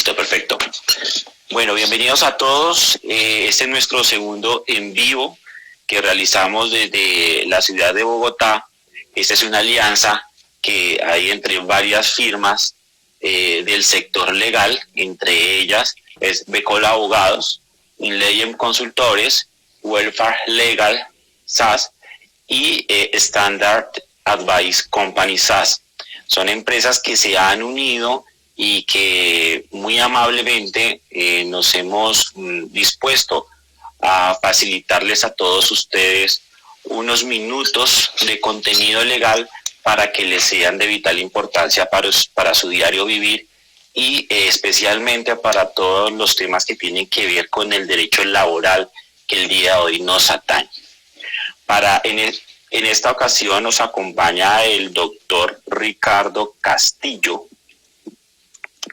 Listo, perfecto. Bueno, bienvenidos a todos. Este es nuestro segundo en vivo que realizamos desde la ciudad de Bogotá. Esta es una alianza que hay entre varias firmas del sector legal, entre ellas es Becola Abogados, Inlegem Consultores, Welfare Legal, SAS y Standard Advice Company, SAS. Son empresas que se han unido y que muy amablemente nos hemos dispuesto a facilitarles a todos ustedes unos minutos de contenido legal para que les sean de vital importancia para su diario vivir y especialmente para todos los temas que tienen que ver con el derecho laboral que el día de hoy nos atañe. En esta ocasión nos acompaña el doctor Ricardo Castillo.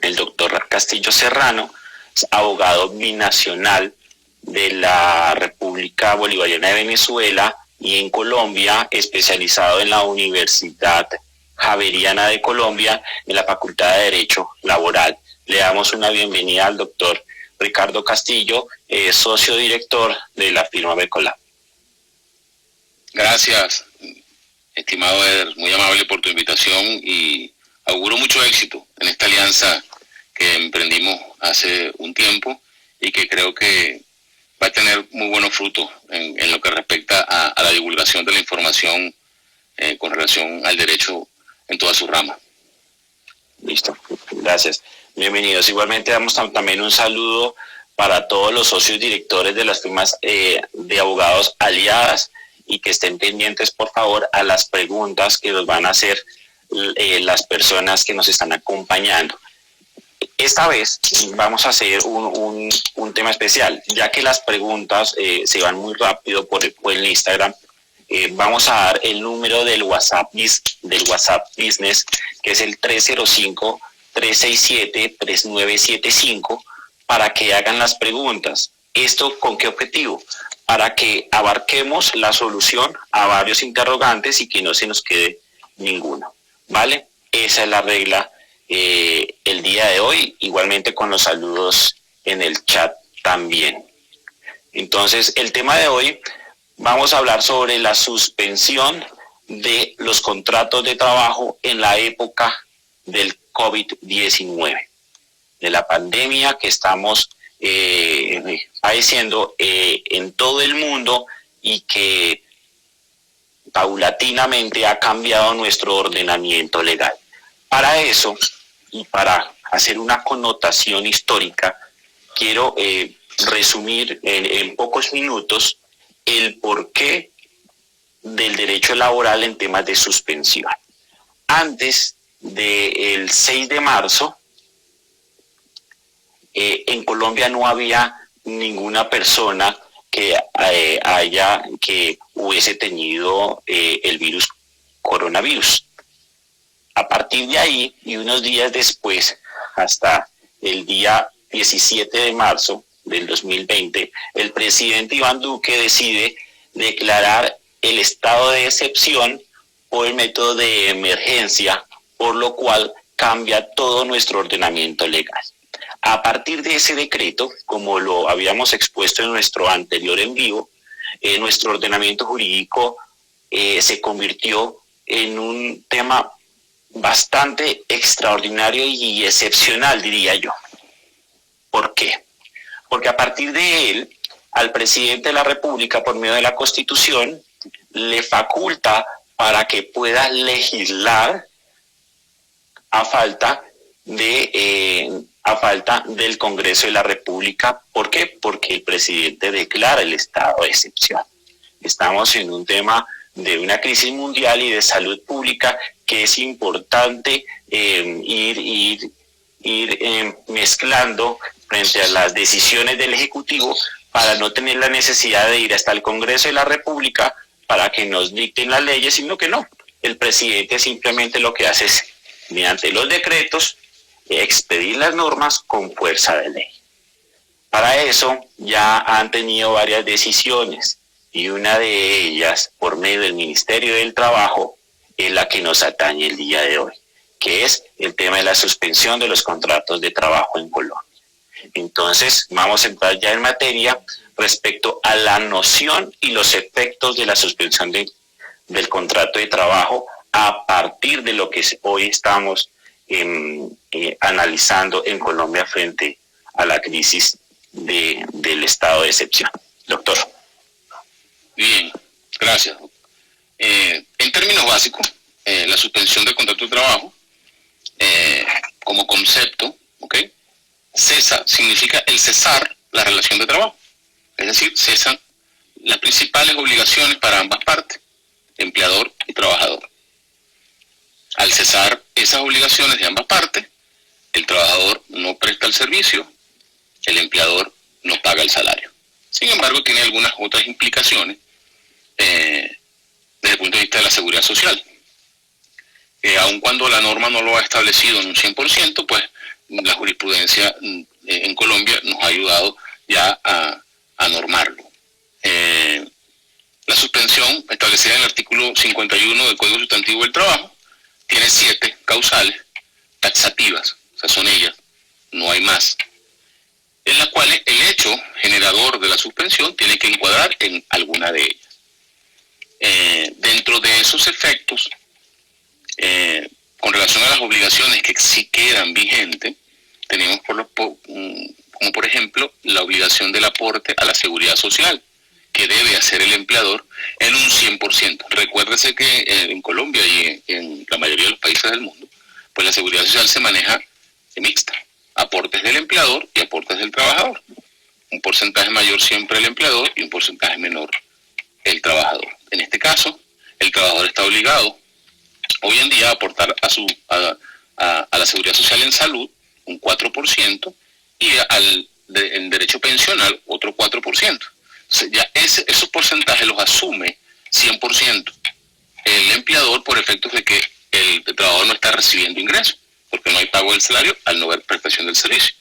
El doctor Castillo Serrano es abogado binacional de la República Bolivariana de Venezuela y en Colombia, especializado en la Universidad Javeriana de Colombia en la Facultad de Derecho Laboral. Le damos una bienvenida al doctor Ricardo Castillo, socio director de la firma Becola. Gracias, estimado Eder, muy amable por tu invitación y auguro mucho éxito en esta alianza que emprendimos hace un tiempo y que creo que va a tener muy buenos frutos en lo que respecta a la divulgación de la información con relación al derecho en toda su rama. Listo, gracias. Bienvenidos. Igualmente damos también un saludo para todos los socios directores de las firmas de abogados aliadas y que estén pendientes, por favor, a las preguntas que nos van a hacer las personas que nos están acompañando. Esta vez vamos a hacer un tema especial, ya que las preguntas se van muy rápido por el Instagram. Vamos a dar el número del WhatsApp Business, que es el 305-367-3975, para que hagan las preguntas. ¿Esto con qué objetivo? Para que abarquemos la solución a varios interrogantes y que no se nos quede ninguno, ¿vale? Esa es la regla el día de hoy, igualmente con los saludos en el chat también. Entonces, el tema de hoy, vamos a hablar sobre la suspensión de los contratos de trabajo en la época del COVID-19, de la pandemia que estamos padeciendo en todo el mundo y que paulatinamente ha cambiado nuestro ordenamiento legal. Para eso, y para hacer una connotación histórica, quiero resumir en pocos minutos el porqué del derecho laboral en temas de suspensión. Antes del 6 de marzo, en Colombia no había ninguna persona que hubiese tenido el virus coronavirus. A partir de ahí, y unos días después, hasta el día 17 de marzo del 2020, el presidente Iván Duque decide declarar el estado de excepción por el método de emergencia, por lo cual cambia todo nuestro ordenamiento legal. A partir de ese decreto, como lo habíamos expuesto en nuestro anterior en vivo, nuestro ordenamiento jurídico se convirtió en un tema bastante extraordinario y excepcional, diría yo. ¿Por qué? Porque a partir de él, al presidente de la República, por medio de la Constitución, le faculta para que pueda legislar a falta del Congreso de la República. ¿Por qué? Porque el presidente declara el estado de excepción. Estamos en un tema de una crisis mundial y de salud pública que es importante ir mezclando frente a las decisiones del Ejecutivo para no tener la necesidad de ir hasta el Congreso de la República para que nos dicten las leyes, sino que no. El presidente simplemente lo que hace es, mediante los decretos, expedir las normas con fuerza de ley. Para eso ya han tenido varias decisiones y una de ellas, por medio del Ministerio del Trabajo, es la que nos atañe el día de hoy, que es el tema de la suspensión de los contratos de trabajo en Colombia. Entonces, vamos a entrar ya en materia respecto a la noción y los efectos de la suspensión del contrato de trabajo a partir de lo que hoy estamos analizando en Colombia frente a la crisis del estado de excepción. Doctor. Bien, gracias. En términos básicos, la suspensión del contrato de trabajo, como concepto, ¿ok? Cesa significa el cesar la relación de trabajo. Es decir, cesan las principales obligaciones para ambas partes, empleador y trabajador. Al cesar esas obligaciones de ambas partes, el trabajador no presta el servicio, el empleador no paga el salario. Sin embargo, tiene algunas otras implicaciones desde el punto de vista de la seguridad social. Aun cuando la norma no lo ha establecido en un 100%, pues la jurisprudencia en Colombia nos ha ayudado ya a normarlo. La suspensión establecida en el artículo 51 del Código Sustantivo del Trabajo tiene 7 causales taxativas, o sea, son ellas, no hay más, en las cuales el hecho generador de la suspensión tiene que encuadrar en alguna de ellas. Dentro de esos efectos, con relación a las obligaciones que sí quedan vigentes, tenemos como por ejemplo la obligación del aporte a la seguridad social que debe hacer el empleador en un 100%. Recuérdese que en Colombia y en la mayoría de los países del mundo, pues la seguridad social se maneja mixta, aportes del empleador y aportes del trabajador. Un porcentaje mayor siempre el empleador y un porcentaje menor el trabajador. En este caso, el trabajador está obligado hoy en día a aportar a la seguridad social en salud un 4% y en derecho pensional otro 4%. Entonces, ya esos porcentajes los asume 100% el empleador por efectos de que el trabajador no está recibiendo ingresos, porque no hay pago del salario al no haber prestación del servicio.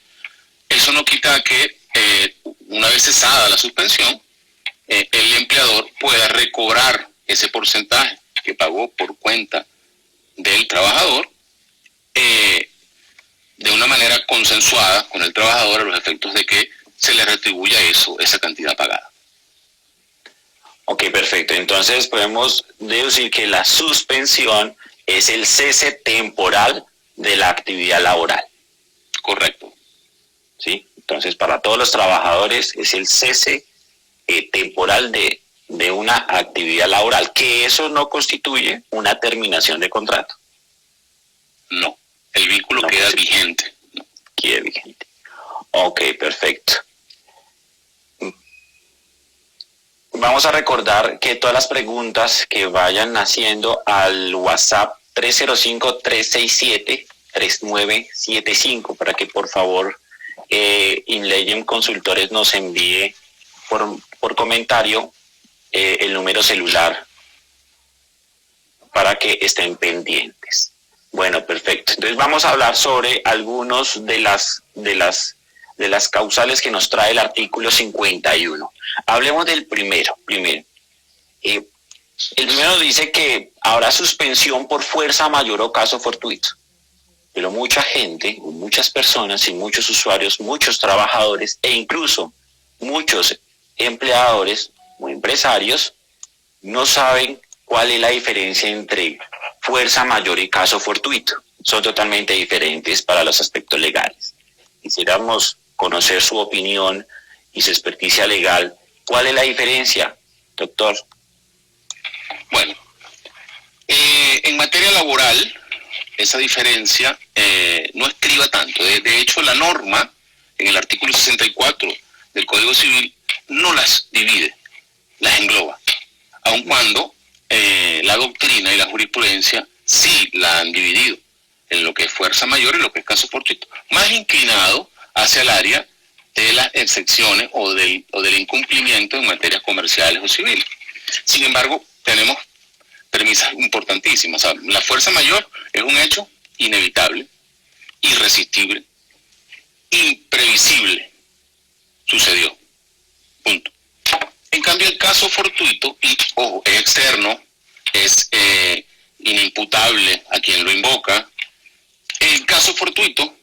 Eso no quita que una vez cesada la suspensión, el empleador pueda recobrar ese porcentaje que pagó por cuenta del trabajador de una manera consensuada con el trabajador a los efectos de que se le retribuya esa cantidad pagada. Ok, perfecto. Entonces podemos deducir que la suspensión es el cese temporal de la actividad laboral. Correcto. ¿Sí? Entonces, para todos los trabajadores es el cese temporal de una actividad laboral, que eso no constituye una terminación de contrato. No, el vínculo no queda vigente. No. Queda vigente. Ok, perfecto. Vamos a recordar que todas las preguntas que vayan haciendo al WhatsApp 305-367-3975 para que por favor Inlegem Consultores nos envíe por comentario el número celular para que estén pendientes. Bueno, perfecto. Entonces vamos a hablar sobre algunos de las causales que nos trae el artículo 51. Hablemos del primero. El primero dice que habrá suspensión por fuerza mayor o caso fortuito. Pero mucha gente, muchas personas y muchos usuarios, muchos trabajadores e incluso muchos empleadores o empresarios no saben cuál es la diferencia entre fuerza mayor y caso fortuito. Son totalmente diferentes para los aspectos legales. Quisiéramos conocer su opinión y su experticia legal. ¿Cuál es la diferencia, doctor? Bueno, en materia laboral, esa diferencia no estriba tanto. De hecho, la norma, en el artículo 64 del Código Civil, no las divide, las engloba. Aun cuando la doctrina y la jurisprudencia sí la han dividido en lo que es fuerza mayor y lo que es caso fortuito, más inclinado hacia el área de las excepciones o del incumplimiento en materias comerciales o civiles. Sin embargo, tenemos premisas importantísimas. O sea, la fuerza mayor es un hecho inevitable, irresistible, imprevisible. Sucedió. Punto. En cambio, el caso fortuito, y ojo, es externo, es inimputable a quien lo invoca, El caso fortuito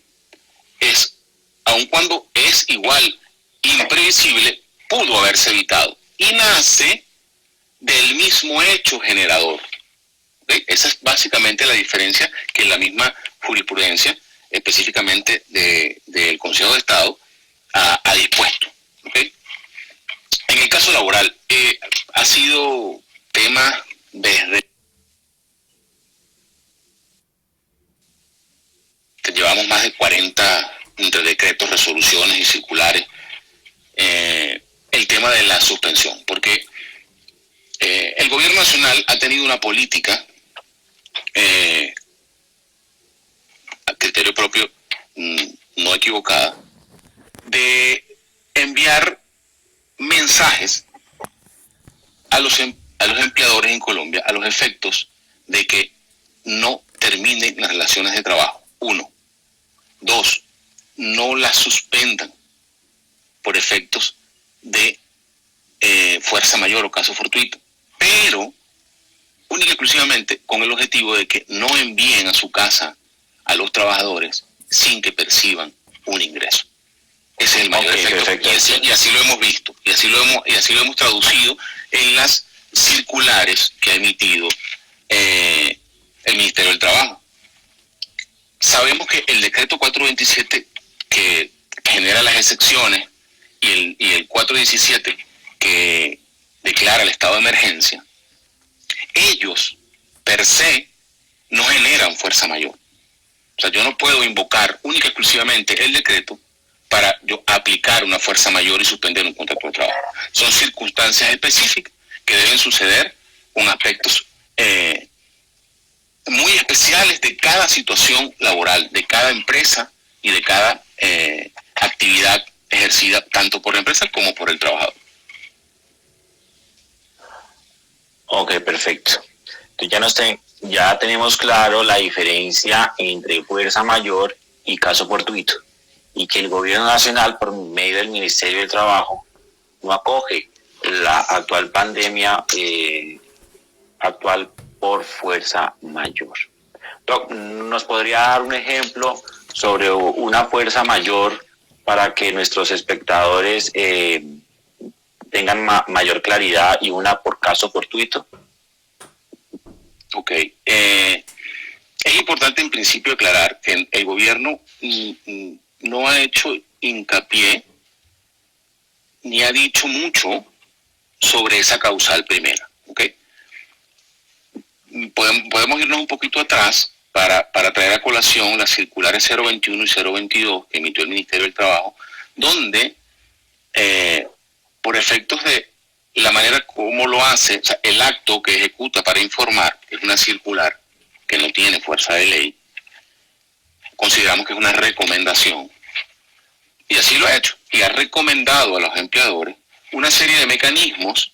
es, aun cuando es igual imprevisible, pudo haberse evitado y nace del mismo hecho generador. ¿Okay? Esa es básicamente la diferencia que la misma jurisprudencia, específicamente del Consejo de Estado, ha dispuesto. ¿Okay? En el caso laboral, ha sido tema desde... Llevamos más de 40 entre decretos, resoluciones y circulares, el tema de la suspensión, porque el gobierno nacional ha tenido una política a criterio propio no equivocada de enviar mensajes a los empleadores en Colombia a los efectos de que no terminen las relaciones de trabajo. 1. 2. No las suspendan por efectos de fuerza mayor o caso fortuito, pero única y exclusivamente con el objetivo de que no envíen a su casa a los trabajadores sin que perciban un ingreso. Ese es el mayor efecto. Y así lo hemos visto, y así lo hemos traducido en las circulares que ha emitido el Ministerio del Trabajo. Sabemos que el decreto 427 que genera las excepciones y el 417 que declara el estado de emergencia, ellos per se no generan fuerza mayor. O sea, yo no puedo invocar única y exclusivamente el decreto para yo aplicar una fuerza mayor y suspender un contrato de trabajo. Son circunstancias específicas que deben suceder con aspectos muy especiales de cada situación laboral, de cada empresa y de cada actividad ejercida tanto por la empresa como por el trabajador. Ok, perfecto. Entonces ya tenemos claro la diferencia entre fuerza mayor y caso fortuito, y que el gobierno nacional, por medio del Ministerio del Trabajo, no acoge la actual pandemia actual por fuerza mayor. ¿Nos podría dar un ejemplo sobre una fuerza mayor para que nuestros espectadores tengan mayor claridad, y una por caso fortuito? Ok. Es importante en principio aclarar que el gobierno no ha hecho hincapié ni ha dicho mucho sobre esa causal primera. ¿Ok? Podemos irnos un poquito atrás para traer a colación las circulares 021 y 022 que emitió el Ministerio del Trabajo, donde por efectos de la manera como lo hace, o sea, el acto que ejecuta para informar, que es una circular que no tiene fuerza de ley, consideramos que es una recomendación. Y así lo ha hecho. Y ha recomendado a los empleadores una serie de mecanismos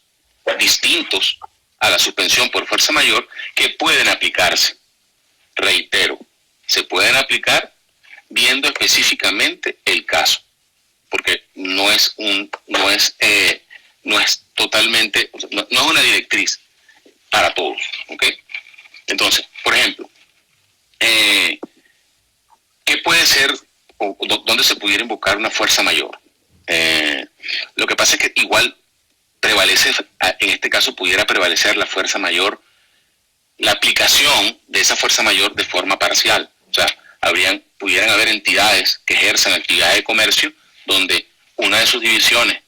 distintos a la suspensión por fuerza mayor que pueden aplicarse. Reitero, se pueden aplicar viendo específicamente el caso, porque no es totalmente, no es una directriz para todos, ¿ok? Entonces, por ejemplo, ¿qué puede ser o dónde se pudiera invocar una fuerza mayor? Lo que pasa es que igual prevalece, en este caso pudiera prevalecer la fuerza mayor, la aplicación de esa fuerza mayor de forma parcial. O sea, pudieran haber entidades que ejerzan actividades de comercio donde una de sus divisiones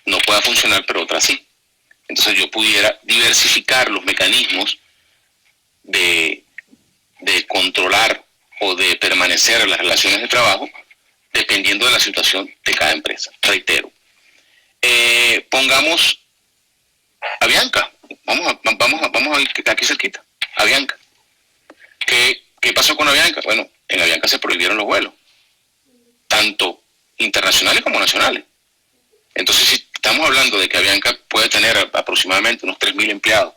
no pueda funcionar, pero otra sí. Entonces yo pudiera diversificar los mecanismos de controlar o de permanecer en las relaciones de trabajo dependiendo de la situación de cada empresa. Reitero. Pongamos Avianca. Vamos a ir aquí cerquita. Avianca. ¿Qué pasó con Avianca? Bueno, en Avianca se prohibieron los vuelos, tanto internacionales como nacionales. Entonces, si estamos hablando de que Avianca puede tener aproximadamente unos 3.000 empleados,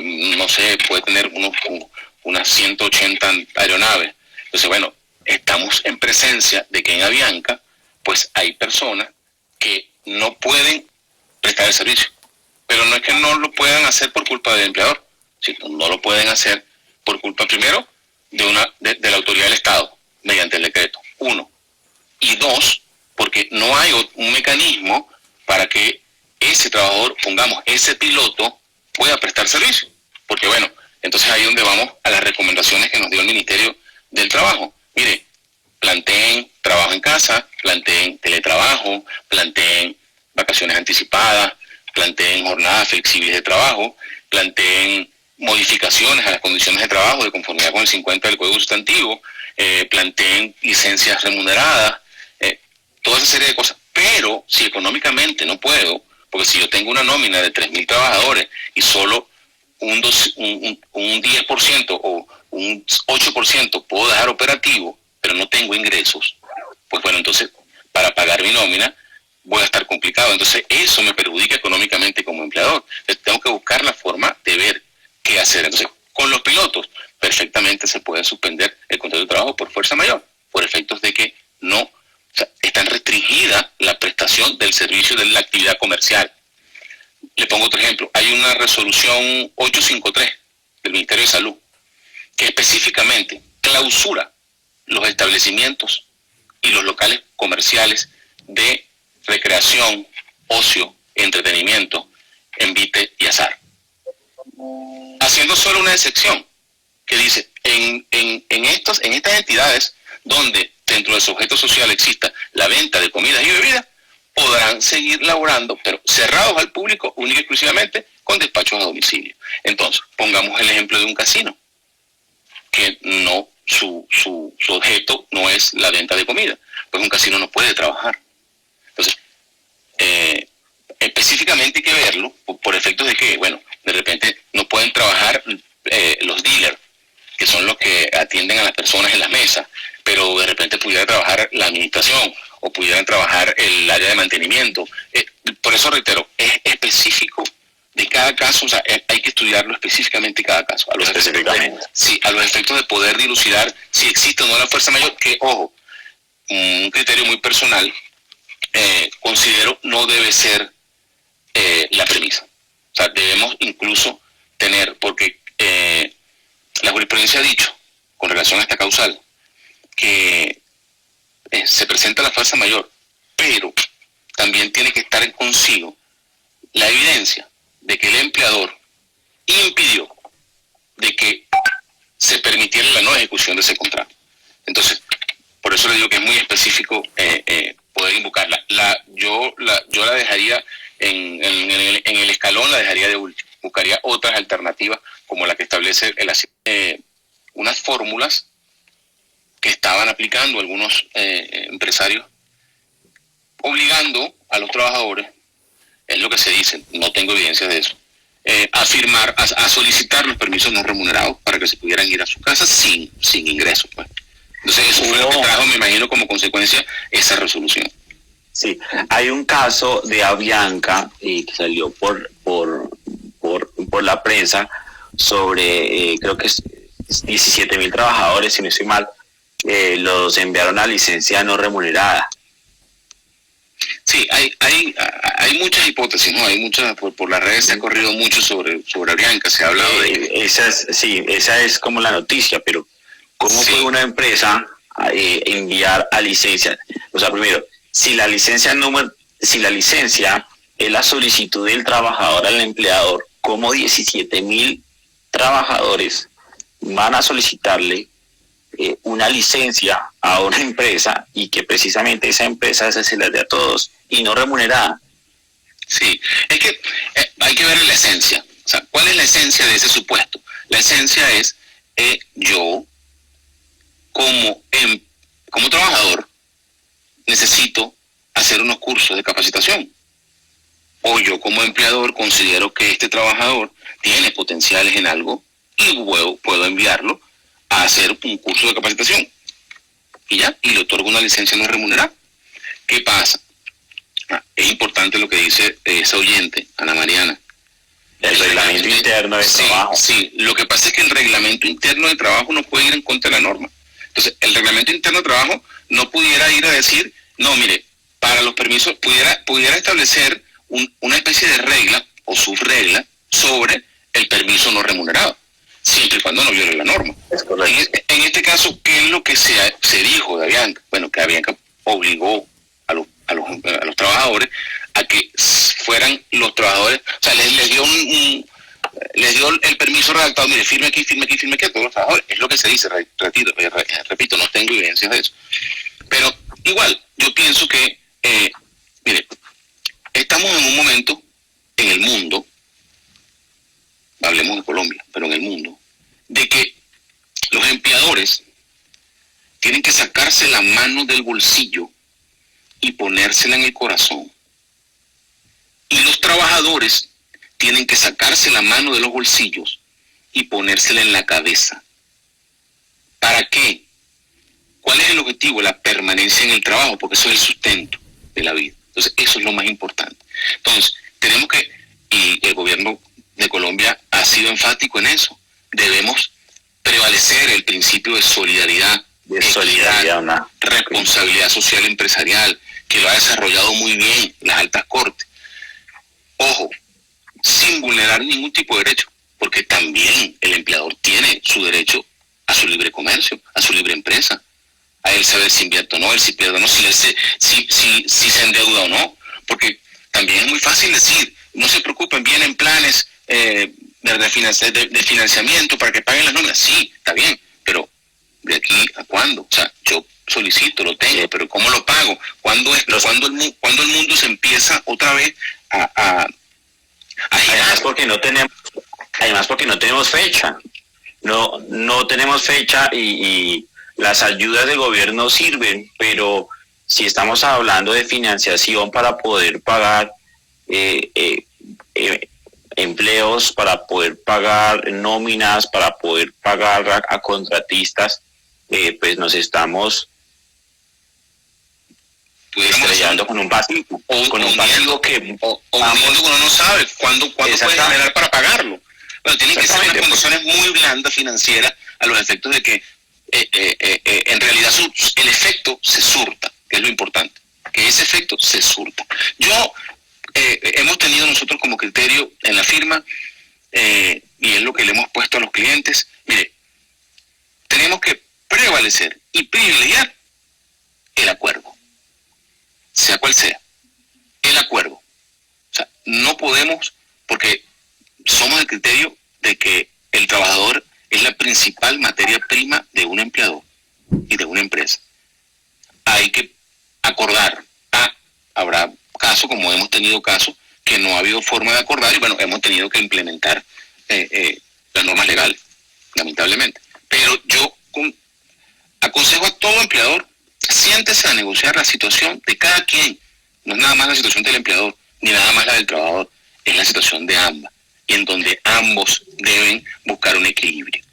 no sé, puede tener unas 180 aeronaves. Entonces, bueno, estamos en presencia de que en Avianca, pues hay personas que no pueden prestar el servicio. Pero no es que no lo puedan hacer por culpa del empleador, sino no lo pueden hacer por culpa, primero, de la autoridad del Estado mediante el decreto. Uno. Y dos, porque no hay un mecanismo para que ese trabajador, pongamos, ese piloto, pueda prestar servicio. Porque bueno, entonces ahí es donde vamos a las recomendaciones que nos dio el Ministerio del Trabajo. Mire, planteen trabajo en casa, planteen teletrabajo, planteen vacaciones anticipadas, planteen jornadas flexibles de trabajo, planteen modificaciones a las condiciones de trabajo de conformidad con el 50 del Código Sustantivo, planteen licencias remuneradas, toda esa serie de cosas. Pero si económicamente no puedo, porque si yo tengo una nómina de 3.000 trabajadores y solo un 10% o un 8% puedo dejar operativo, pero no tengo ingresos, pues bueno, entonces para pagar mi nómina voy a estar complicado. Entonces eso me perjudica económicamente como empleador. Entonces tengo que buscar la forma de ver qué hacer. Entonces, con los pilotos, perfectamente se puede suspender el contrato de trabajo por fuerza mayor, por efectos de que no, o sea, está restringida la prestación del servicio de la actividad comercial. Le pongo otro ejemplo. Hay una resolución 853 del Ministerio de Salud que específicamente clausura los establecimientos y los locales comerciales de recreación, ocio, entretenimiento, envite y azar. Haciendo solo una excepción que dice, en estas entidades donde dentro de su objeto social exista la venta de comidas y bebidas, podrán seguir laborando, pero cerrados al público única y exclusivamente con despachos a domicilio. Entonces, pongamos el ejemplo de un casino, que no, su objeto no es la venta de comida, pues un casino no puede trabajar. Entonces, específicamente hay que verlo por efectos de que, bueno, de repente no pueden trabajar los dealers, que son los que atienden a las personas en las mesas, pero de repente pudiera trabajar la administración o pudieran trabajar el área de mantenimiento. Por eso reitero, es específico de cada caso, o sea, hay que estudiarlo específicamente cada caso. A los efectos de poder dilucidar si existe o no la fuerza mayor, que, ojo, un criterio muy personal, considero no debe ser la premisa. O sea, debemos incluso tener, porque la jurisprudencia ha dicho, con relación a esta causal, que se presenta la fuerza mayor, pero también tiene que estar en consigo la evidencia de que el empleador impidió de que se permitiera la no ejecución de ese contrato. Entonces, por eso le digo que es muy específico poder invocarla. Yo la dejaría en el escalón, la dejaría de último. Buscaría otras alternativas como la que establece unas fórmulas que estaban aplicando algunos empresarios, obligando a los trabajadores, es lo que se dice, no tengo evidencia de eso, a solicitar los permisos no remunerados para que se pudieran ir a su casa sin ingresos, pues. Entonces eso fue lo que trajo, me imagino, como consecuencia esa resolución. Sí, hay un caso de Avianca que salió por la prensa sobre, creo que es 17.000 trabajadores, si no estoy mal, los enviaron a licencia no remunerada. Sí, hay muchas hipótesis, ¿no? Hay muchas, por las redes se ha corrido mucho sobre Avianca, se ha hablado de... Esa es como la noticia, pero ¿cómo puede una empresa enviar a licencia? O sea, primero, si la licencia es la solicitud del trabajador al empleador, ¿cómo 17.000 trabajadores van a solicitarle una licencia a una empresa y que precisamente esa empresa se la dé a todos y no remunerada? Sí, es que hay que ver la esencia. O sea, ¿cuál es la esencia de ese supuesto? La esencia es yo como trabajador necesito hacer unos cursos de capacitación, o yo como empleador considero que este trabajador tiene potenciales en algo y puedo enviarlo a hacer un curso de capacitación y le otorgo una licencia no remunerada. ¿Qué pasa? Es importante lo que dice esa oyente, Ana Mariana. El reglamento interno de trabajo. Sí, lo que pasa es que el reglamento interno de trabajo no puede ir en contra de la norma. Entonces, el reglamento interno de trabajo no pudiera ir a decir, no, mire, para los permisos, pudiera establecer una especie de regla o subregla sobre el permiso no remunerado. siempre y cuando no viole la norma. Es correcto. En este caso, ¿qué es lo que se dijo de Avianca? Bueno, que Avianca obligó a los trabajadores a que fueran los trabajadores, o sea, les dio el permiso redactado, mire, firme aquí a todos los trabajadores. Es lo que se dice, repito, no tengo evidencias de eso. Pero igual, yo pienso que, mire, estamos en un momento en el mundo, hablemos de Colombia, pero en el mundo, de que los empleadores tienen que sacarse la mano del bolsillo y ponérsela en el corazón. Y los trabajadores tienen que sacarse la mano de los bolsillos y ponérsela en la cabeza. ¿Para qué? ¿Cuál es el objetivo? La permanencia en el trabajo, porque eso es el sustento de la vida. Entonces, eso es lo más importante. Entonces, tenemos que, y el gobierno de Colombia ha sido enfático en eso, debemos prevalecer el principio de solidaridad, responsabilidad social empresarial, que lo ha desarrollado muy bien las altas cortes. Ojo, sin vulnerar ningún tipo de derecho, porque también el empleador tiene su derecho a su libre comercio, a su libre empresa, a él saber si invierte o no, él si pierde o no, si se endeuda o no, porque también es muy fácil decir, no se preocupen, vienen planes de financiamiento para que paguen las nóminas. Sí, está bien, pero ¿de aquí a cuándo? O sea, yo solicito, lo tengo, pero ¿cómo lo pago? ¿Cuándo el mundo se empieza otra vez a girar? Además porque no tenemos fecha. No tenemos fecha y las ayudas del gobierno sirven, pero si estamos hablando de financiación para poder pagar empleos, para poder pagar nóminas, para poder pagar a contratistas, pues nos estamos estrellando con un pasivo, con un pasivo que uno no sabe cuándo puede generar para pagarlo. Bueno, tienen que ser unas condiciones muy blandas financieras a los efectos de que en realidad el efecto se surta, que es lo importante, que ese efecto se surta. Hemos tenido nosotros como criterio en la firma, y es lo que le hemos puesto a los clientes, mire, tenemos que prevalecer y privilegiar el acuerdo, sea cual sea, el acuerdo. O sea, no podemos, porque somos del criterio de que el trabajador es la principal materia prima de un empleador y de una empresa. Hay que acordar. Habrá casos, como hemos tenido casos, que no ha habido forma de acordar y bueno, hemos tenido que implementar las normas legales, lamentablemente. Pero yo aconsejo a todo empleador, siéntese a negociar la situación de cada quien. No es nada más la situación del empleador, ni nada más la del trabajador, es la situación de ambas, y en donde ambos deben buscar un equilibrio.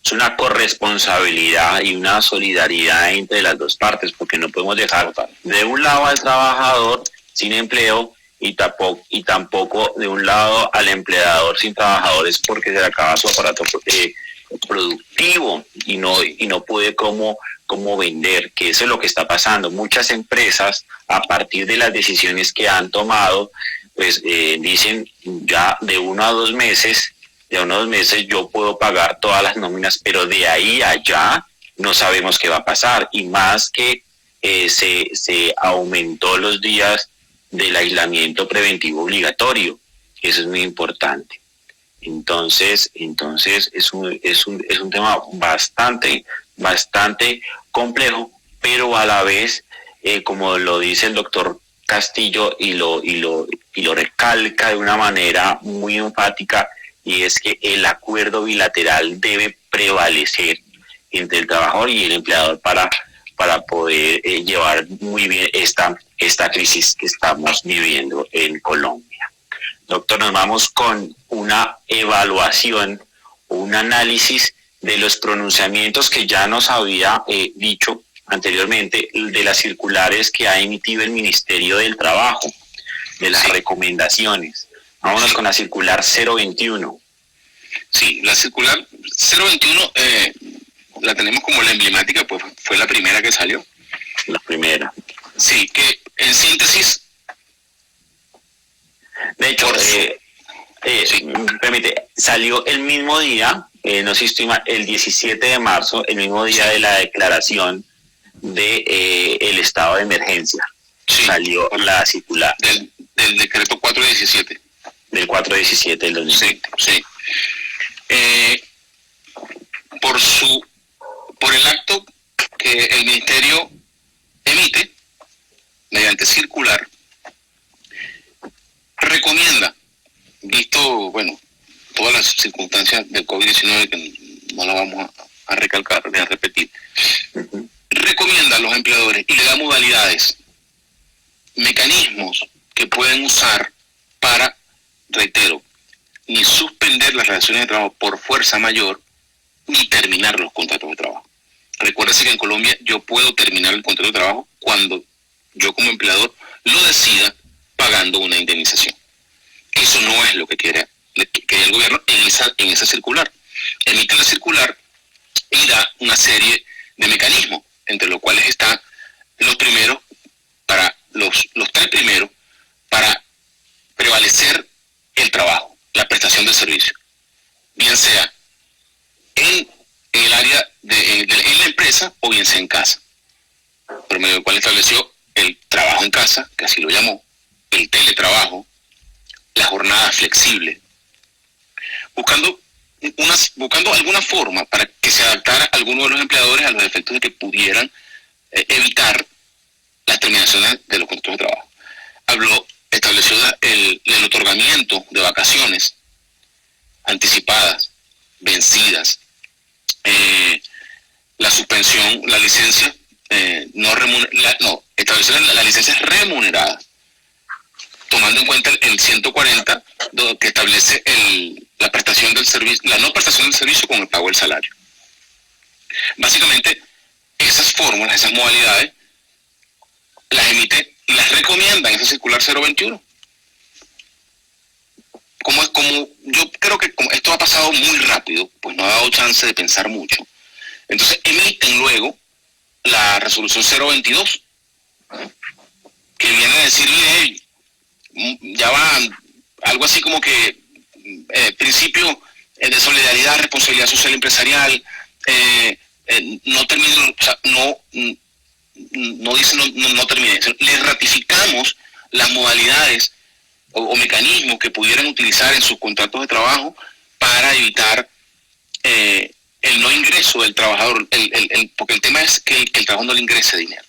Es una corresponsabilidad y una solidaridad entre las dos partes, porque no podemos dejar de un lado al trabajador sin empleo y tampoco de un lado al empleador sin trabajadores, porque se le acaba su aparato productivo y no puede cómo vender, que eso es lo que está pasando. Muchas empresas, a partir de las decisiones que han tomado, pues dicen ya de 1 a 2 meses yo puedo pagar todas las nóminas, pero de ahí a allá no sabemos qué va a pasar, y más que se aumentó los días del aislamiento preventivo obligatorio. Eso es muy importante. Entonces es un tema bastante complejo, pero a la vez, como lo dice el doctor Castillo y lo recalca de una manera muy enfática, y es que el acuerdo bilateral debe prevalecer entre el trabajador y el empleador para poder llevar muy bien esta crisis que estamos viviendo en Colombia. Doctor, nos vamos con una evaluación, un análisis de los pronunciamientos que ya nos había dicho anteriormente, de las circulares que ha emitido el Ministerio del Trabajo, de las recomendaciones. Vámonos con la circular 021. Sí, la circular 021 la tenemos como la emblemática, pues fue la primera que salió. La primera. Sí, que en síntesis... De hecho, Sí. Permite, salió el mismo día, no sé si estoy mal, el 17 de marzo, el mismo día de la declaración de el estado de emergencia. Sí. Salió la circular. Del decreto 417. Del 417 del 2020. Sí, sí. Por el acto que el ministerio emite, mediante circular, recomienda, visto, bueno, todas las circunstancias del COVID-19, que no las vamos a recalcar, ni a repetir, recomienda a los empleadores y le da modalidades, mecanismos que pueden usar para, reitero, ni suspender las relaciones de trabajo por fuerza mayor, ni terminar los contratos de trabajo. Recuérdese que en Colombia yo puedo terminar el contrato de trabajo cuando yo como empleador lo decida pagando una indemnización. Eso no es lo que quiere el gobierno en esa circular. Emite la circular y da una serie de mecanismos, entre los cuales están los primeros, para los tres primeros, para prevalecer el trabajo, la prestación del servicio, bien sea en el área en la empresa o bien sea en casa, por medio del cual estableció el trabajo en casa, que así lo llamó, el teletrabajo, la jornada flexible, buscando alguna forma para que se adaptara a alguno de los empleadores a los efectos de que pudieran evitar las terminaciones de los contratos de trabajo. Estableció el otorgamiento de vacaciones anticipadas, vencidas, la suspensión, la licencia establecer las licencias remuneradas, tomando en cuenta el 140 que establece la prestación del servicio, la no prestación del servicio con el pago del salario. Básicamente, esas fórmulas, esas modalidades, las emite y las recomienda en esa circular 021. Como yo creo que como esto ha pasado muy rápido, pues no ha dado chance de pensar mucho. Entonces emiten luego la resolución 022, que viene a decir, ya va algo así como que principio de solidaridad, responsabilidad social empresarial, no termine, o sea, no dice no termine, le ratificamos las modalidades o mecanismos que pudieran utilizar en sus contratos de trabajo para evitar el no ingreso del trabajador, porque el tema es que el trabajador no le ingrese dinero.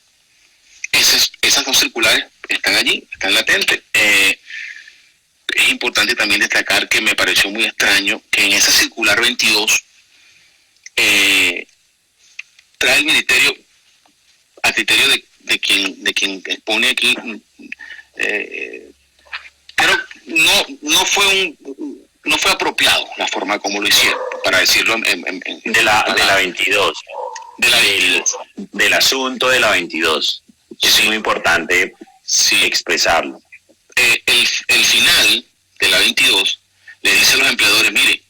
Esas dos circulares están allí, están latentes. Es importante también destacar que me pareció muy extraño que en esa circular 22 trae el ministerio a criterio de quien expone aquí, pero no fue apropiado la forma como lo hicieron, para decirlo de la 22. Del asunto de la 22. Es muy importante expresarlo. El final de la 22 le dice a los empleadores, mire,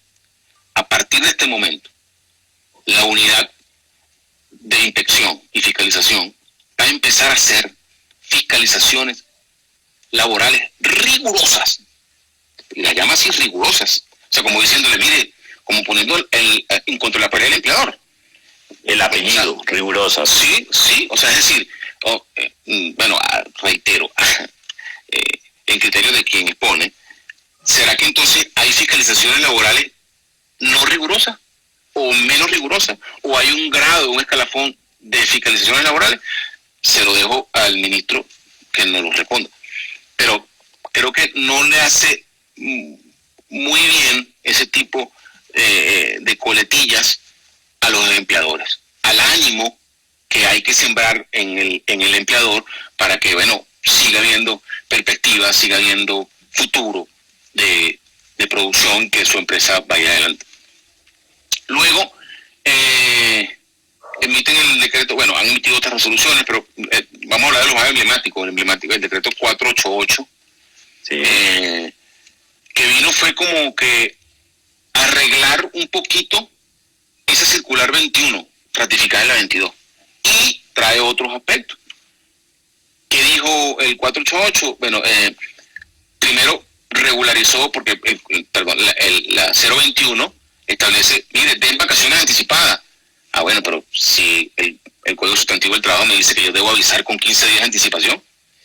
a partir de este momento, la unidad de inspección y fiscalización va a empezar a hacer fiscalizaciones laborales rigurosas. Y las llama así rigurosas. O sea, como diciéndole, mire, como poniendo en contra de la pared del empleador. El apellido, rigurosas. Sí, o sea, es decir, reitero, en criterio de quien expone, ¿será que entonces hay fiscalizaciones laborales no rigurosas o menos rigurosas? ¿O hay un grado, un escalafón de fiscalizaciones laborales? Se lo dejo al ministro que nos lo responda. Pero creo que no le hace muy bien ese tipo de coletillas a los empleadores, al ánimo que hay que sembrar en el empleador para que, siga habiendo perspectiva, siga habiendo futuro de producción, que su empresa vaya adelante. Luego, emiten el decreto, han emitido otras resoluciones, pero vamos a hablar de los más emblemáticos. El decreto 488, sí. Que vino fue como que arreglar un poquito esa circular 21, ratificada en la 22, y trae otros aspectos. ¿Qué dijo el 488? Primero regularizó, porque la 021 establece, mire, den vacaciones anticipadas. Ah, bueno, pero si el Código Sustantivo del Trabajo me dice que yo debo avisar con 15 días de anticipación,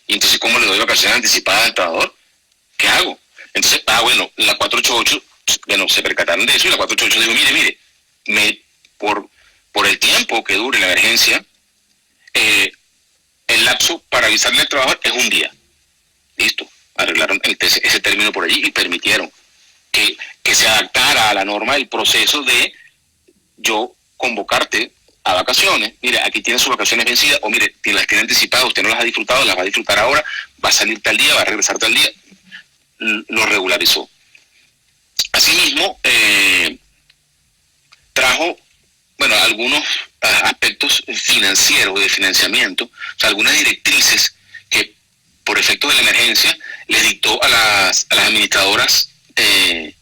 y entonces ¿cómo le doy vacaciones anticipadas al trabajador? ¿Qué hago? Entonces, bueno, la 488, bueno, se percataron de eso y la 488 dijo, mire, por el tiempo que dure la emergencia, el lapso para avisarle al trabajador es un día. Listo, arreglaron ese término por allí y permitieron que se adaptara a la norma el proceso de yo convocarte a vacaciones. Mire, aquí tiene sus vacaciones vencidas, o mire, las tiene anticipadas, usted no las ha disfrutado, las va a disfrutar ahora, va a salir tal día, va a regresar tal día. Lo regularizó. Asimismo, trajo, bueno, algunos aspectos financieros, de financiamiento, o sea, algunas directrices que por efecto de la emergencia le dictó a las administradoras de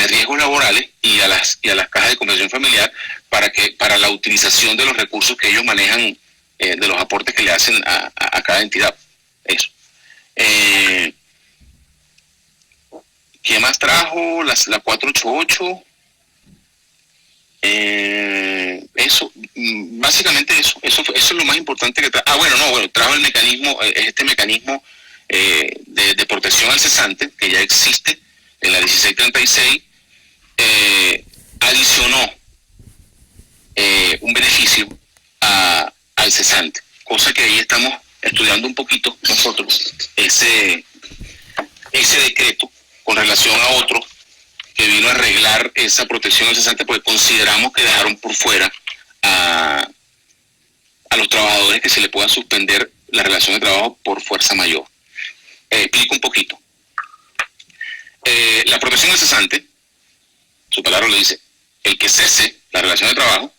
riesgos laborales y a las cajas de compensación familiar para la utilización de los recursos que ellos manejan, de los aportes que le hacen a cada entidad. Eso. ¿Qué más trajo? La 488. Eso, básicamente eso es lo más importante que trajo. Trajo el mecanismo, este mecanismo de protección al cesante, que ya existe en la 1636, adicionó un beneficio al cesante, cosa que ahí estamos estudiando un poquito nosotros, ese decreto con relación a otro que vino a arreglar esa protección al cesante, porque consideramos que dejaron por fuera a los trabajadores que se le pueda suspender la relación de trabajo por fuerza mayor. Explico un poquito. La protección al cesante, su palabra lo dice, el que cese la relación de trabajo,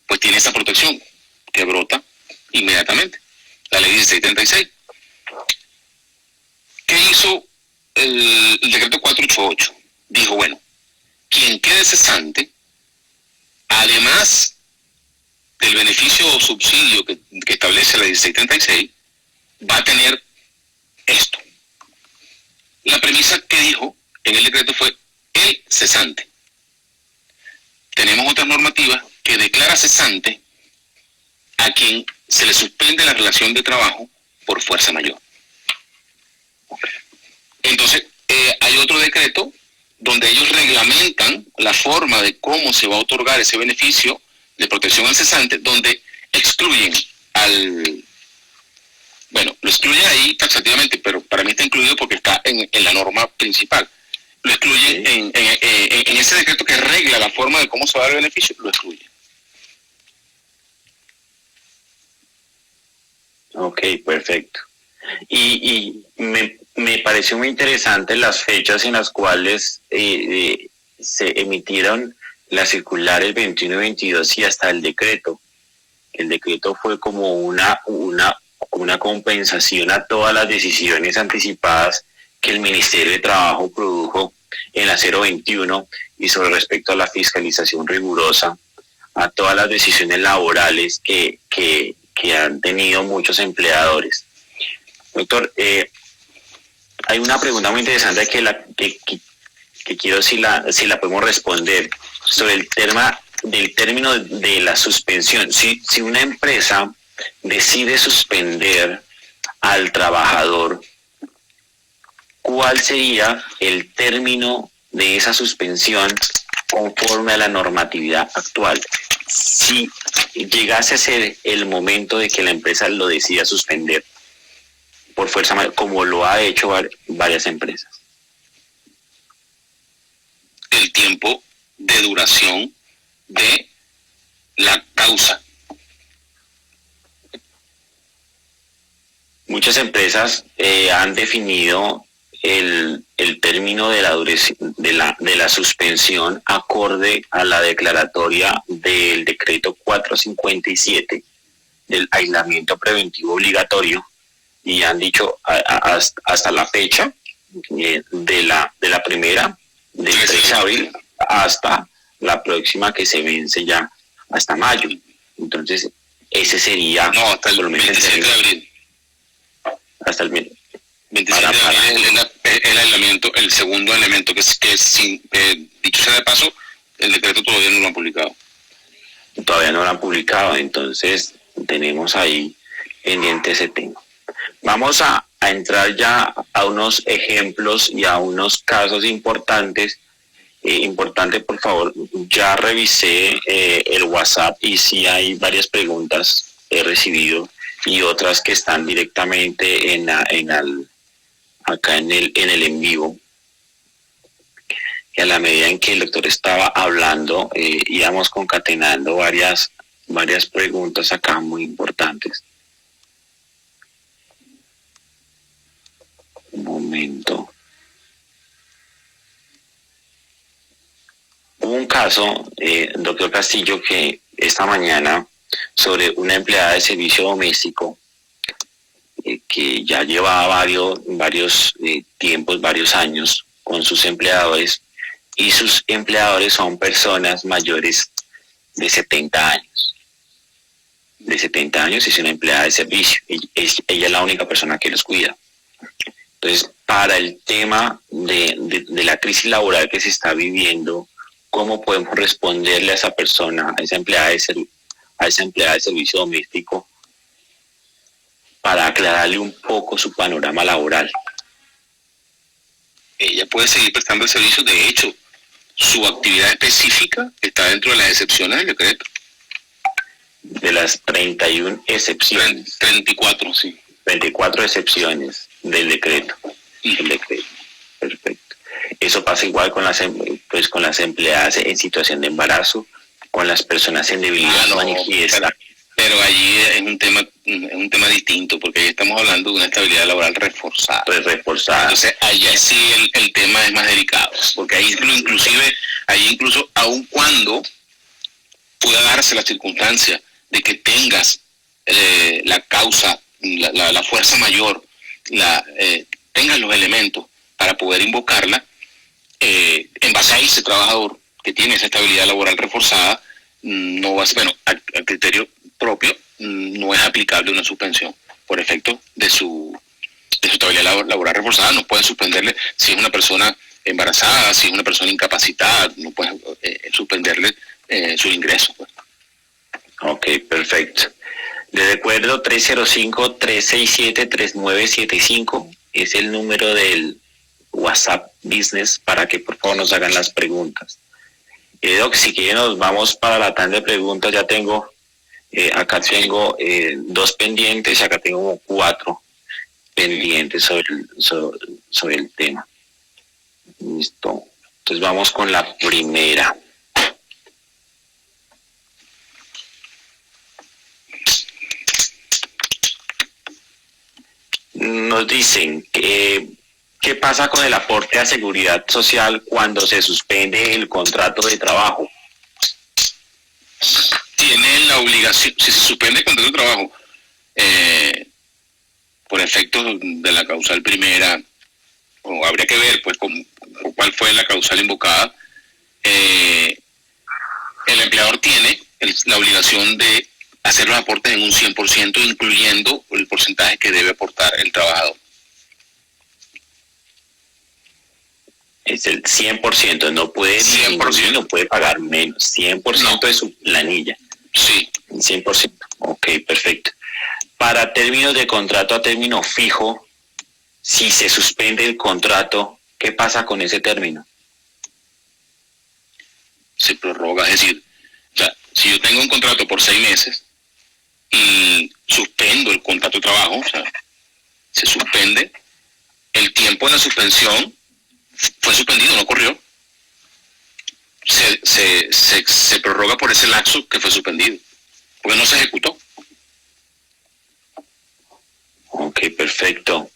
pues tiene esa protección que brota inmediatamente. La ley 1636. ¿Qué hizo el decreto 488? Dijo, bueno, quien quede cesante, además del beneficio o subsidio que establece la 1636, va a tener esto. La premisa que dijo en el decreto fue el cesante. Tenemos otras normativas que declara cesante a quien se le suspende la relación de trabajo por fuerza mayor. Entonces, hay otro decreto donde ellos reglamentan la forma de cómo se va a otorgar ese beneficio de protección al cesante, donde excluyen lo excluyen ahí taxativamente, pero para mí está incluido porque está en la norma principal. Lo excluyen en ese decreto que regla la forma de cómo se va a dar el beneficio, lo excluyen. Ok, perfecto. Y me pareció muy interesante las fechas en las cuales se emitieron las circulares 21 y 22 y hasta el decreto. El decreto fue como una compensación a todas las decisiones anticipadas que el Ministerio de Trabajo produjo en la 021 y sobre respecto a la fiscalización rigurosa, a todas las decisiones laborales que han tenido muchos empleadores. Doctor, hay una pregunta muy interesante que quiero si la podemos responder sobre el término de la suspensión. Si una empresa decide suspender al trabajador, ¿cuál sería el término de esa suspensión conforme a la normatividad actual? Si llegase a ser el momento de que la empresa lo decida suspender por fuerza mayor, como lo ha hecho varias empresas. El tiempo de duración de la causa. Muchas empresas han definido el término de la suspensión acorde a la declaratoria del decreto 457 del aislamiento preventivo obligatorio, y han dicho hasta la fecha de la primera, del 3 de abril, hasta la próxima que se vence ya hasta mayo. Entonces, ese sería... No, hasta el 27 de abril. Hasta el 27 de abril es el elemento, el segundo elemento que sin, dicho sea de paso, el decreto todavía no lo han publicado. Todavía no lo han publicado, entonces tenemos ahí pendiente ese tema. Vamos a entrar ya a unos ejemplos y a unos casos importantes. Importante, por favor, ya revisé el WhatsApp y sí hay varias preguntas he recibido y otras que están directamente acá en el en vivo. Y a la medida en que el doctor estaba hablando, íbamos concatenando varias preguntas acá muy importantes. Un momento. Hubo un caso, doctor Castillo, que esta mañana sobre una empleada de servicio doméstico que ya llevaba varios tiempos, varios años con sus empleadores, y sus empleadores son personas mayores de 70 años. De 70 años es una empleada de servicio. Ella es la única persona que los cuida. Entonces, para el tema de la crisis laboral que se está viviendo, ¿cómo podemos responderle a esa persona, a esa empleada de servicio doméstico, para aclararle un poco su panorama laboral? Ella puede seguir prestando el servicio. De hecho, su actividad específica está dentro de las excepciones del decreto. De las 31 excepciones. 34, sí. 24 excepciones del decreto. El decreto. Perfecto. Eso pasa igual con las empleadas en situación de embarazo, con las personas en debilidad manifiesta. Pero allí es un tema distinto, porque ahí estamos hablando de una estabilidad laboral reforzada. Entonces, allá sí el tema es más delicado, porque ahí incluso aun cuando pueda darse la circunstancia de que tengas la causa, la fuerza mayor, tengas los elementos para poder invocarla, en base a ese trabajador que tiene esa estabilidad laboral reforzada, no va a ser, bueno, al criterio propio, no es aplicable una suspensión por efecto de su estabilidad laboral reforzada. No puede suspenderle si es una persona embarazada, si es una persona incapacitada, no puede suspenderle su ingreso. Pues. Ok, perfecto. Le recuerdo 305-367-3975 es el número del WhatsApp Business para que por favor nos hagan las preguntas. Doc, si quieren nos vamos para la tanda de preguntas. Ya tengo, acá tengo 2 pendientes, acá tengo 4 pendientes sobre el tema. Listo. Entonces vamos con la primera. Nos dicen que ¿qué pasa con el aporte a seguridad social cuando se suspende el contrato de trabajo? Tienen la obligación, si se suspende el contrato de trabajo por efectos de la causal primera, o habría que ver pues cuál fue la causal invocada, el empleador tiene la obligación de hacer los aportes en un 100%, incluyendo el porcentaje que debe aportar el trabajador. Es el 100%, no puede 100%, no puede pagar menos, 100% de su planilla. Sí. 100%, ok, perfecto. Para términos de contrato a término fijo, si se suspende el contrato, ¿qué pasa con ese término? Se prorroga, es decir, o sea, si yo tengo un contrato por 6 meses y suspendo el contrato de trabajo, o sea, se suspende, el tiempo de la suspensión fue suspendido, no corrió. Se prorroga por ese lapso que fue suspendido, porque no se ejecutó. Ok, perfecto.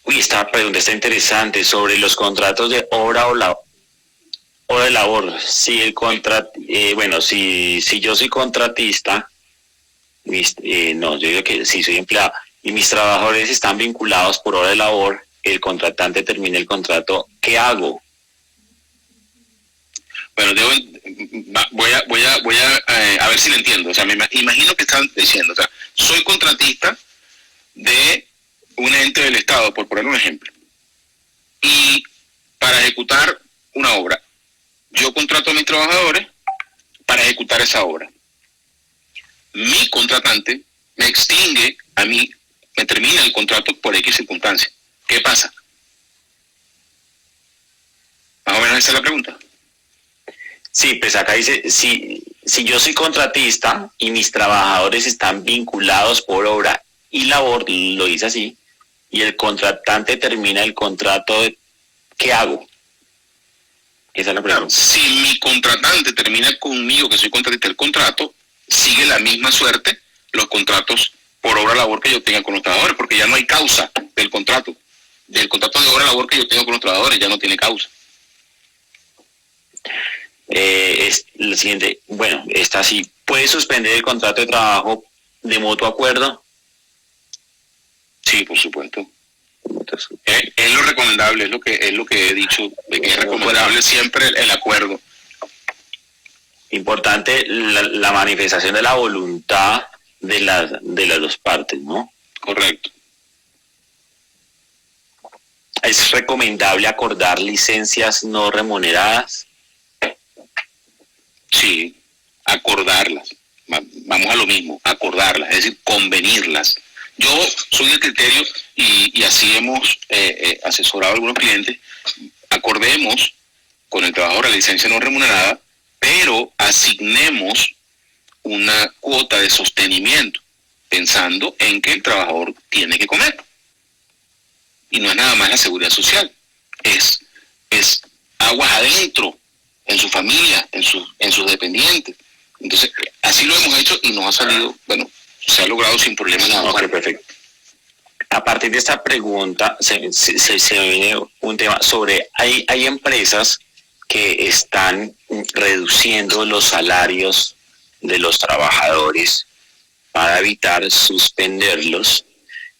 Esta pregunta está interesante sobre los contratos de hora de labor. Si el si yo soy contratista, yo digo que si soy empleado y mis trabajadores están vinculados por hora de labor, el contratante termina el contrato, ¿qué hago? Bueno, voy a ver si lo entiendo. O sea, me imagino que están diciendo, o sea, soy contratista de una ente del Estado, por poner un ejemplo, y para ejecutar una obra, yo contrato a mis trabajadores para ejecutar esa obra. Mi contratante me extingue a mí, me termina el contrato por X circunstancia. ¿Qué pasa? Más o menos esa es la pregunta. Sí, pues acá dice, si yo soy contratista y mis trabajadores están vinculados por obra y labor, lo dice así, y el contratante termina el contrato, ¿qué hago? Esa es la pregunta. Claro, si mi contratante termina conmigo, que soy contratista, el contrato, sigue la misma suerte los contratos por obra labor que yo tenga con los trabajadores, porque ya no hay causa del contrato de obra labor que yo tengo con los trabajadores, ya no tiene causa. Es lo siguiente, bueno, esta sí, ¿puede suspender el contrato de trabajo de mutuo acuerdo? Sí, por supuesto. Es lo recomendable, es lo que he dicho, de que es recomendable siempre el acuerdo. Importante la manifestación de la voluntad de las dos partes, ¿no? Correcto. ¿Es recomendable acordar licencias no remuneradas? Sí, acordarlas. Vamos a lo mismo, acordarlas, es decir, convenirlas. Yo soy del criterio, y así hemos asesorado a algunos clientes, acordemos con el trabajador la licencia no remunerada, pero asignemos una cuota de sostenimiento, pensando en que el trabajador tiene que comer. Y no es nada más la seguridad social, es aguas adentro, en su familia, en sus dependientes. Entonces, así lo hemos hecho y nos ha salido, bueno, se ha logrado sin problemas nada más. Ok, perfecto. A partir de esta pregunta se viene un tema sobre, hay empresas que están reduciendo los salarios de los trabajadores para evitar suspenderlos,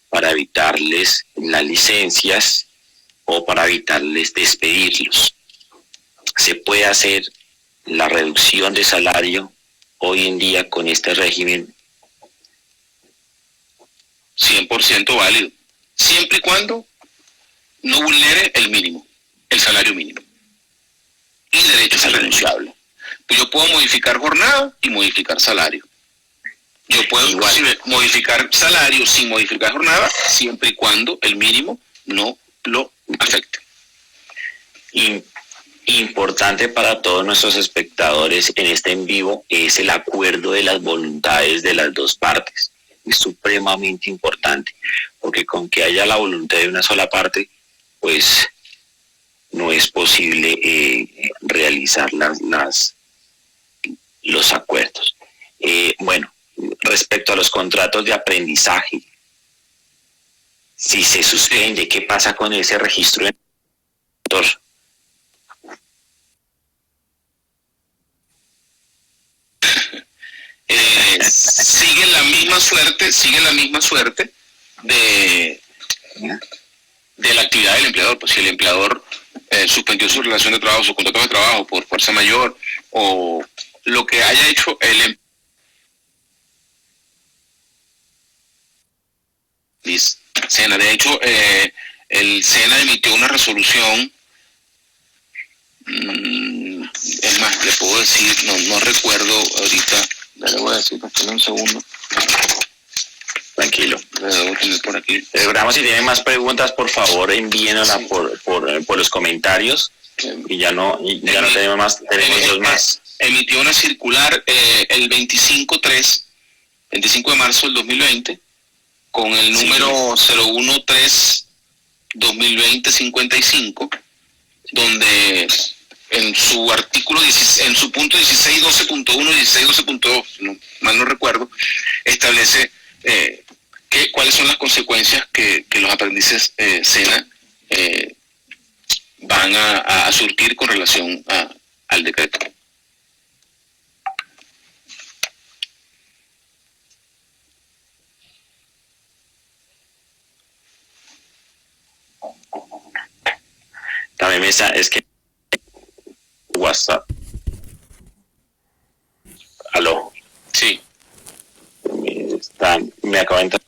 para evitarles las licencias o para evitarles despedirlos. ¿Se puede hacer la reducción de salario hoy en día con este régimen? 100% válido, siempre y cuando no vulnere el mínimo, el salario mínimo. Y derechos irrenunciables. Pues yo puedo modificar jornada y modificar salario. Yo puedo inclusive modificar salario sin modificar jornada, siempre y cuando el mínimo no lo afecte. Importante para todos nuestros espectadores en este en vivo es el acuerdo de las voluntades de las dos partes. Es supremamente importante, porque con que haya la voluntad de una sola parte, pues no es posible realizar los acuerdos. Bueno, respecto a los contratos de aprendizaje, si se suspende, ¿qué pasa con ese registro de mentor? Sigue la misma suerte de la actividad del empleador. Pues si el empleador suspendió su relación de trabajo, su contrato de trabajo por fuerza mayor, o lo que haya hecho el SENA. De hecho, el SENA emitió una resolución, es más, le puedo decir, no recuerdo ahorita, le voy a decir, espera un segundo. Tranquilo. Debo tener por aquí. Programa, si tienen más preguntas, por favor, envíenlas sí. por los comentarios. Y ya no tenemos más, tenemos dos más. Emitió una circular el 25 de marzo del 2020, con el número 013-2020-55, donde en su artículo, en su punto 16.12.1 y 16.12.2, no, mal no recuerdo, establece cuáles son las consecuencias que los aprendices SENA van a surtir con relación al decreto. También es que WhatsApp. ¿Aló? Sí. Me acaba de entrar.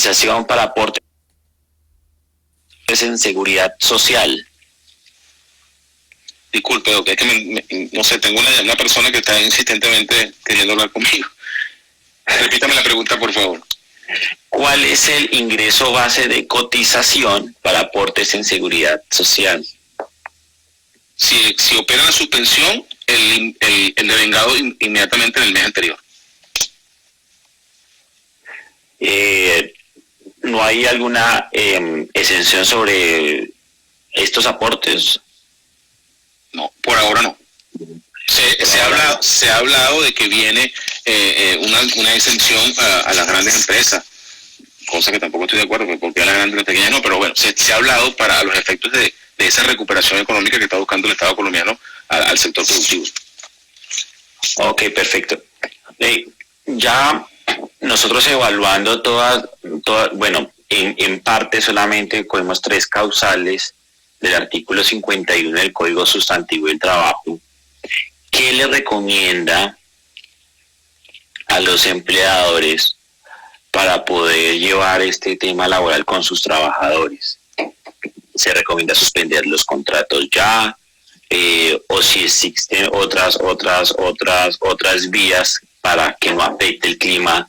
cotización para aportes en seguridad social. Disculpe, Doc, es que no sé, tengo una persona que está insistentemente queriendo hablar conmigo. Repítame la pregunta, por favor. ¿Cuál es el ingreso base de cotización para aportes en seguridad social? Si opera la suspensión, el devengado inmediatamente en el mes anterior. ¿No hay alguna exención sobre estos aportes? No, por ahora no. Se ha hablado de que viene una exención a las grandes empresas, cosa que tampoco estoy de acuerdo, porque a las grandes y las pequeñas no, pero bueno, se ha hablado para los efectos de esa recuperación económica que está buscando el Estado colombiano al sector productivo. Ok, perfecto. Ya nosotros evaluando bueno, en parte solamente cogemos 3 causales del artículo 51 del Código Sustantivo del Trabajo. ¿Qué le recomienda a los empleadores para poder llevar este tema laboral con sus trabajadores? ¿Se recomienda suspender los contratos ya? O si existen otras vías para que no afecte el clima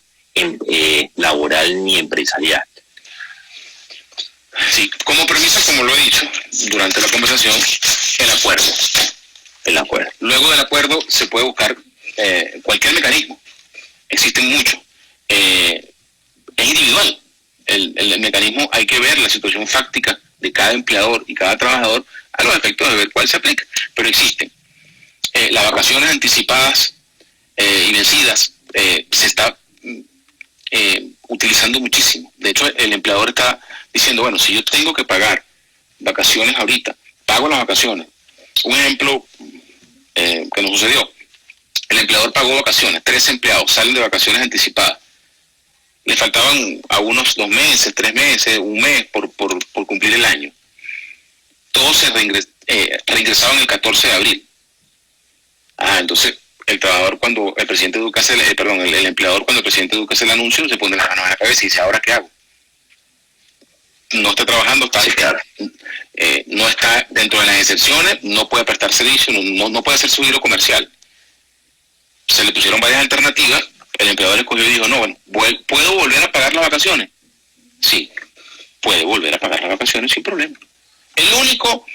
laboral ni empresarial. Sí, como premisa, como lo he dicho durante la conversación, el acuerdo. Luego del acuerdo se puede buscar cualquier mecanismo. Existen muchos. Es individual. El mecanismo, hay que ver la situación fáctica de cada empleador y cada trabajador a los efectos de ver cuál se aplica. Pero existen. Las vacaciones anticipadas y vencidas se está utilizando muchísimo. De hecho, el empleador está diciendo, bueno, si yo tengo que pagar vacaciones ahorita, pago las vacaciones. Un ejemplo que nos sucedió, el empleador pagó vacaciones, 3 empleados salen de vacaciones anticipadas. Le faltaban a unos 2 meses, 3 meses, un mes por cumplir el año. Todos se reingresaban el 14 de abril. Entonces, el trabajador cuando el presidente Duque hace, el empleador cuando el presidente Duque hace el anuncio se pone las manos en la cabeza y dice, ¿ahora qué hago? No está trabajando, no está dentro de las excepciones, no puede prestar servicio, no puede hacer su giro comercial. Se le pusieron varias alternativas, el empleador escogió y dijo, no, bueno, ¿puedo volver a pagar las vacaciones? Sí, puede volver a pagar las vacaciones sin problema. El único,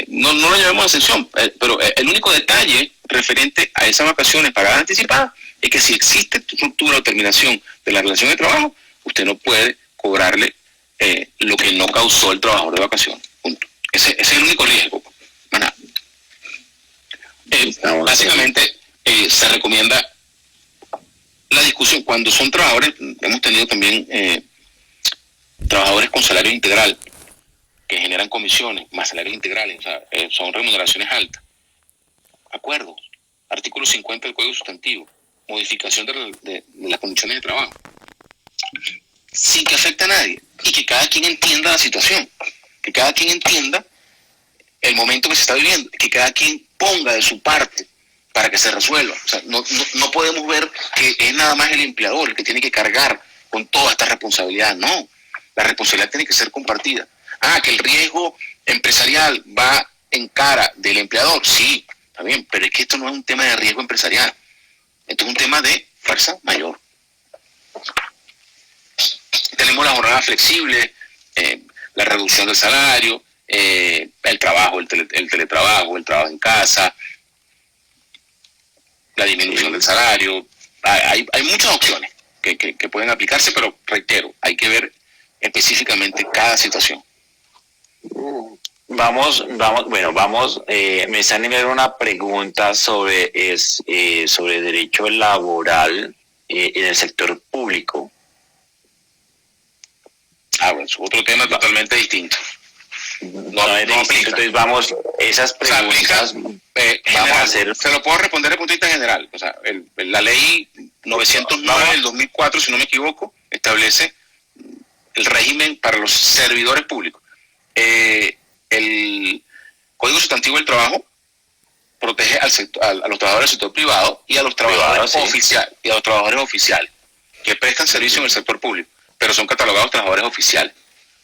no lo llamemos excepción, pero el único detalle referente a esas vacaciones pagadas anticipadas es que si existe ruptura o terminación de la relación de trabajo, usted no puede cobrarle lo que no causó el trabajador de vacaciones. Punto. Ese es el único riesgo. Básicamente se recomienda la discusión cuando son trabajadores. Hemos tenido también trabajadores con salario integral que generan comisiones más salarios integrales, o sea, son remuneraciones altas. Acuerdos, artículo 50 del Código Sustantivo, modificación de las condiciones de trabajo, sin que afecte a nadie, y que cada quien entienda la situación, que cada quien entienda el momento que se está viviendo, que cada quien ponga de su parte para que se resuelva. O sea, no podemos ver que es nada más el empleador el que tiene que cargar con toda esta responsabilidad. No, la responsabilidad tiene que ser compartida. Que el riesgo empresarial va en cara del empleador, sí, está bien, pero es que esto no es un tema de riesgo empresarial, esto es un tema de fuerza mayor. Tenemos la jornada flexible, la reducción del salario, el trabajo, el teletrabajo, el trabajo en casa, la disminución del salario. Hay muchas opciones que pueden aplicarse, pero reitero, hay que ver específicamente cada situación. Me están enviando una pregunta sobre derecho laboral en el sector público. Bueno, es otro tema totalmente distinto. No es distinto, entonces esas preguntas vamos a hacer. Se lo puedo responder de punto de vista general. O sea, la ley 909 del 2004, si no me equivoco, establece el régimen para los servidores públicos. El Código Sustantivo del Trabajo protege a los trabajadores del sector privado y a los trabajadores oficiales que prestan servicio en el sector público. pero son catalogados trabajadores oficiales.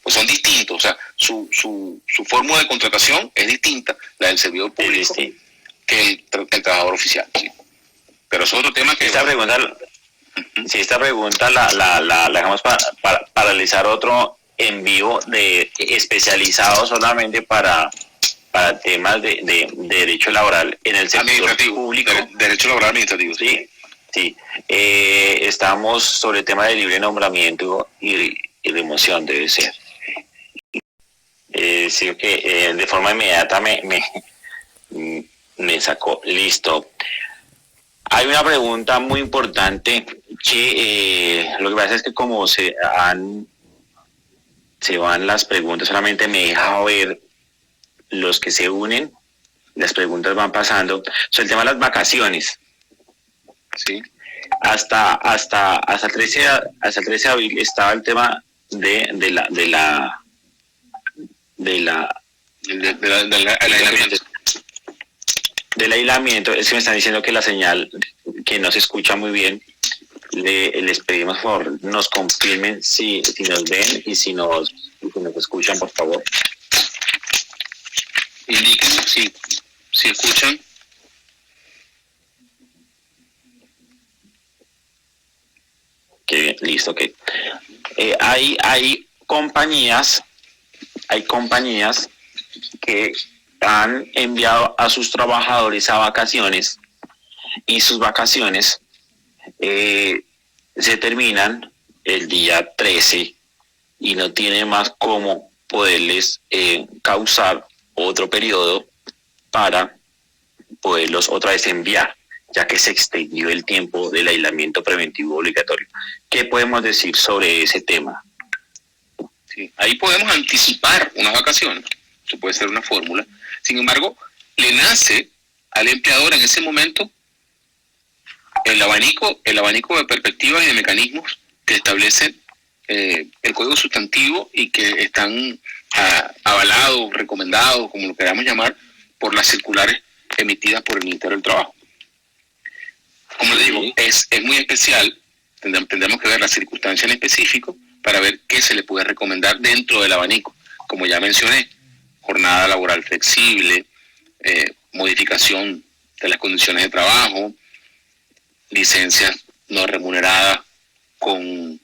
Pues son distintos, o sea, su fórmula de contratación es distinta, la del servidor público, que el trabajador oficial. ¿Sí? Pero es otro tema que... Esta pregunta la dejamos para realizar otro en vivo especializado solamente para temas de derecho laboral en el sector público. Derecho laboral administrativo. Sí, sí. Estamos sobre el tema de libre nombramiento y remoción, debe ser. Sí, que de forma inmediata me sacó. Listo. Hay una pregunta muy importante que lo que pasa es que como se van las preguntas, solamente me deja ver los que se unen, las preguntas van pasando. Sobre el tema de las vacaciones. Sí. Hasta el 13 de abril estaba el tema del aislamiento. Es que me están diciendo que la señal, que no se escucha muy bien. Les pedimos, por favor, nos confirmen si nos ven y si nos escuchan, por favor. Indiquen si escuchan. Okay, listo, ok. Hay compañías que han enviado a sus trabajadores a vacaciones y sus vacaciones se terminan el día 13 y no tiene más cómo poderles causar otro periodo para poderlos otra vez enviar, ya que se extendió el tiempo del aislamiento preventivo obligatorio. ¿Qué podemos decir sobre ese tema? Sí, ahí podemos anticipar unas vacaciones, eso puede ser una fórmula. Sin embargo, le nace al empleador en ese momento el abanico de perspectivas y de mecanismos que establece el Código Sustantivo y que están avalados, recomendados, como lo queramos llamar, por las circulares emitidas por el Ministerio del Trabajo. Como le digo, es muy especial, tendremos que ver las circunstancias en específico para ver qué se le puede recomendar dentro del abanico. Como ya mencioné, jornada laboral flexible, modificación de las condiciones de trabajo, licencias no remuneradas con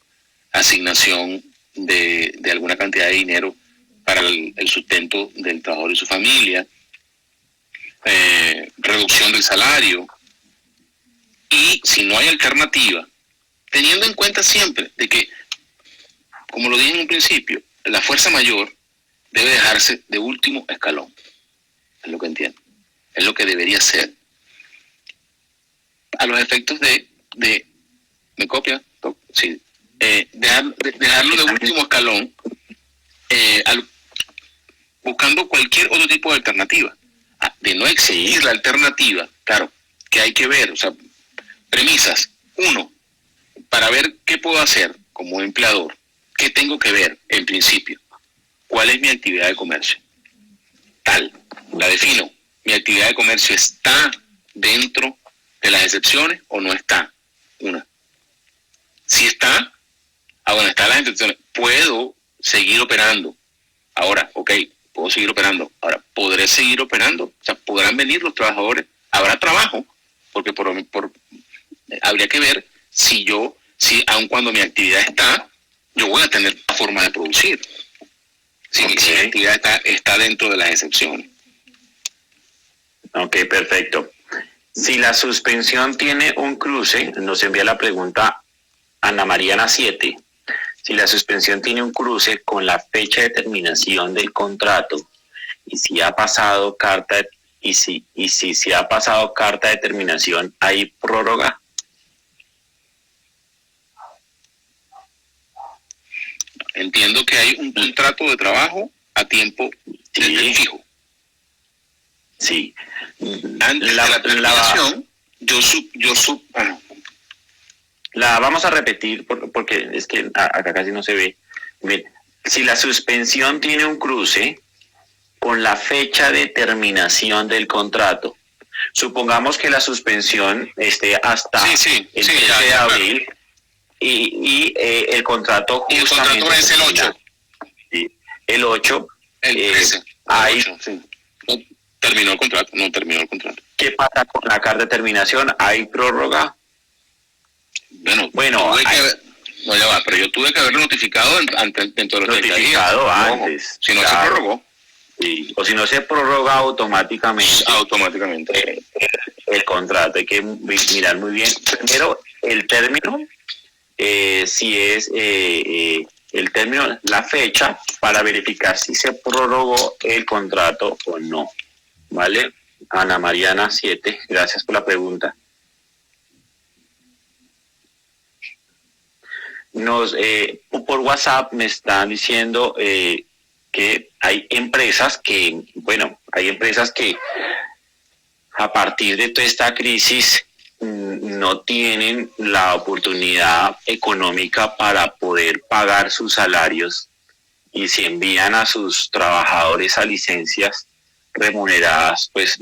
asignación de alguna cantidad de dinero para el sustento del trabajador y su familia, reducción del salario, y si no hay alternativa, teniendo en cuenta siempre de que, como lo dije en un principio, la fuerza mayor debe dejarse de último escalón, es lo que entiendo, es lo que debería ser. A los efectos de ¿me copia? Sí. Dejarlo de último escalón, buscando cualquier otro tipo de alternativa. De no existir la alternativa, claro, que hay que ver, o sea, premisas. Uno, para ver qué puedo hacer como empleador, qué tengo que ver en principio, cuál es mi actividad de comercio. Tal, la defino. Mi actividad de comercio está dentro de las excepciones o no está. Una. Si está, bueno, están las excepciones. Puedo seguir operando. Ahora, puedo seguir operando. Ahora, ¿podré seguir operando? O sea, ¿podrán venir los trabajadores? ¿Habrá trabajo? Porque habría que ver si aun cuando mi actividad está, yo voy a tener forma de producir. Si mi actividad está dentro de las excepciones. Ok, perfecto. Si la suspensión tiene un cruce, nos envía la pregunta Ana Mariana 7. Si la suspensión tiene un cruce con la fecha de terminación del contrato y si ha pasado carta si ha pasado carta de terminación, ¿hay prórroga? Entiendo que hay un contrato de trabajo a tiempo fijo. Sí. Antes de la terminación, la vamos a repetir porque es que acá casi no se ve. Bien, si la suspensión tiene un cruce con la fecha de terminación del contrato, supongamos que la suspensión esté hasta el 13 de abril el contrato Y el contrato vence el 8. Sí, el 8. El 13. Hay, 8, sí. No terminó el contrato. ¿Qué pasa con la carta de terminación? ¿Hay prórroga? Bueno, no, ya va, pero yo tuve que haberlo notificado dentro de los 30 días. Notificado antes. Si no, claro, se prorrogó. Sí. O si no se prorroga automáticamente. Automáticamente. El contrato. Hay que mirar muy bien. Primero, el término, si es el término, la fecha, para verificar si se prorrogó el contrato o no. ¿Vale? Ana Mariana 7, gracias por la pregunta. Por WhatsApp me están diciendo que hay empresas que a partir de toda esta crisis no tienen la oportunidad económica para poder pagar sus salarios, y si envían a sus trabajadores a licencias remuneradas, pues